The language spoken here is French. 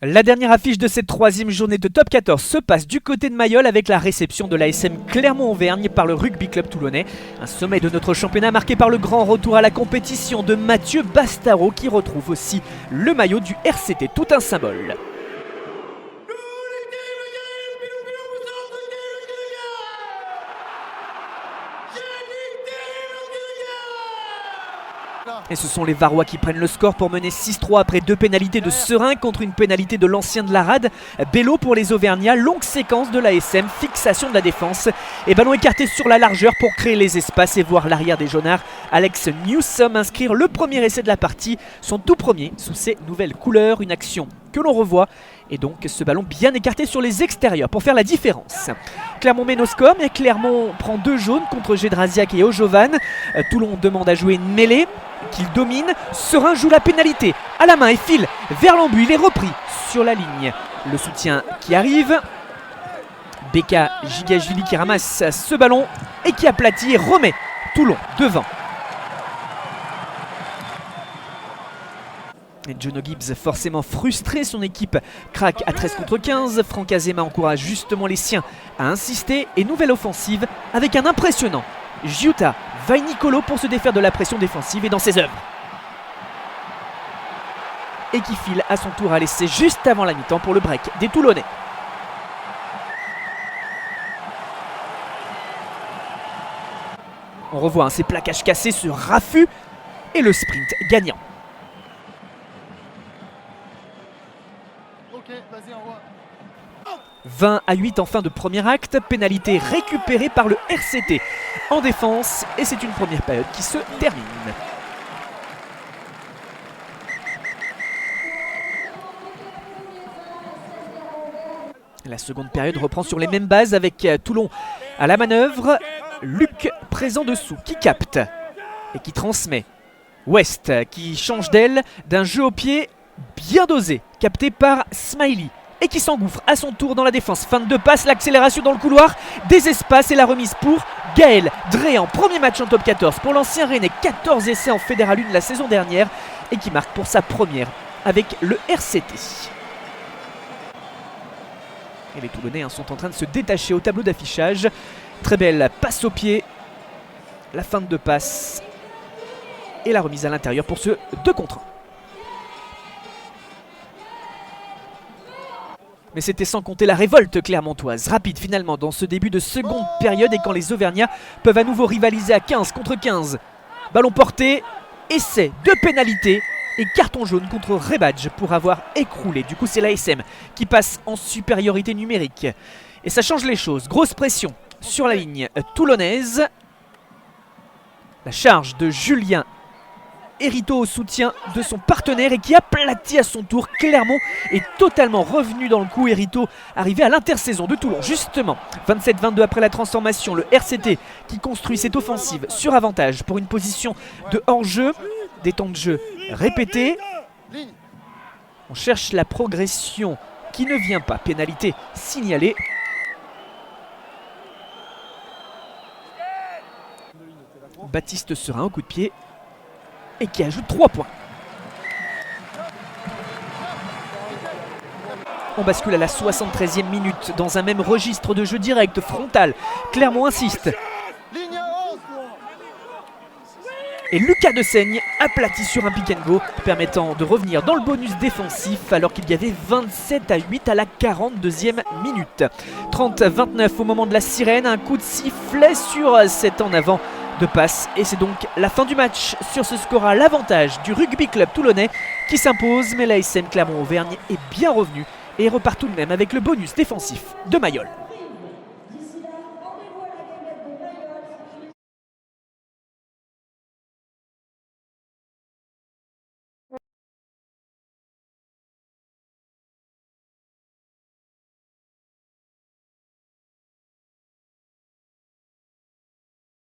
La dernière affiche de cette troisième journée de Top 14 se passe du côté de Mayol avec la réception de l'ASM Clermont-Auvergne par le Rugby Club Toulonnais. Un sommet de notre championnat marqué par le grand retour à la compétition de Mathieu Bastaro qui retrouve aussi le maillot du RCT, tout un symbole. Et ce sont les Varois qui prennent le score pour mener 6-3 après deux pénalités de Serein contre une pénalité de l'ancien de la rade. Bello pour les Auvergnats, longue séquence de l'ASM, fixation de la défense et ballon écarté sur la largeur pour créer les espaces et voir l'arrière des Jaunards, Alex Newsom, inscrire le premier essai de la partie, son tout premier sous ses nouvelles couleurs, une action que l'on revoit et donc ce ballon bien écarté sur les extérieurs pour faire la différence. Clermont mène au score mais Clermont prend 2 jaunes contre Gédrasiak et Ojovan. Toulon demande à jouer une mêlée qu'il domine. Serein joue la pénalité à la main et file vers l'embut. Il est repris sur la ligne. Le soutien qui arrive. Beka Gigashvili qui ramasse ce ballon et qui aplatit et remet Toulon devant. Et Jono Gibbs forcément frustré, son équipe craque à 13 contre 15. Franck Azema encourage justement les siens à insister et nouvelle offensive avec un impressionnant Giuta Vainicolo pour se défaire de la pression défensive et dans ses œuvres. Et qui file à son tour à l'essai juste avant la mi-temps pour le break des Toulonnais. On revoit ces plaquages cassés, ce raffut et le sprint gagnant. 20-8 en fin de premier acte, pénalité récupérée par le RCT en défense et c'est une première période qui se termine. La seconde période reprend sur les mêmes bases avec Toulon à la manœuvre. Luc présent dessous qui capte et qui transmet. West qui change d'aile d'un jeu au pied bien dosé, capté par Smiley. Et qui s'engouffre à son tour dans la défense. Fin de 2 passes, l'accélération dans le couloir, des espaces et la remise pour Gaël Dréan. Premier match en top 14 pour l'ancien Rennais, 14 essais en Fédéral 1 la saison dernière et qui marque pour sa première avec le RCT. Et les Toulonnais sont en train de se détacher au tableau d'affichage. Très belle passe au pied, la fin de 2 passes et la remise à l'intérieur pour ce 2 contre 1. Mais c'était sans compter la révolte clermontoise, rapide finalement dans ce début de seconde période et quand les Auvergnats peuvent à nouveau rivaliser à 15 contre 15. Ballon porté, essai de pénalité et carton jaune contre Rebadge pour avoir écroulé. Du coup c'est l'ASM qui passe en supériorité numérique. Et ça change les choses, grosse pression sur la ligne toulonnaise. La charge de Julien Hérito au soutien de son partenaire et qui aplatit à son tour. Clermont est totalement revenu dans le coup. Hérito arrivé à l'intersaison de Toulon justement. 27-22 après la transformation. Le RCT qui construit cette offensive sur avantage pour une position de hors-jeu. Des temps de jeu répétés. On cherche la progression qui ne vient pas. Pénalité signalée. Baptiste Serein au coup de pied. Et qui ajoute 3 points. On bascule à la 73e minute dans un même registre de jeu direct frontal. Clermont insiste. Et Lucas Desaigne aplatit sur un pick and go permettant de revenir dans le bonus défensif alors qu'il y avait 27-8 à la 42e minute. 30-29 au moment de la sirène, un coup de sifflet sur cet en avant de passe et c'est donc la fin du match sur ce score à l'avantage du Rugby Club Toulonnais qui s'impose, mais l'ASM Clermont-Auvergne est bien revenu et repart tout de même avec le bonus défensif de Mayol.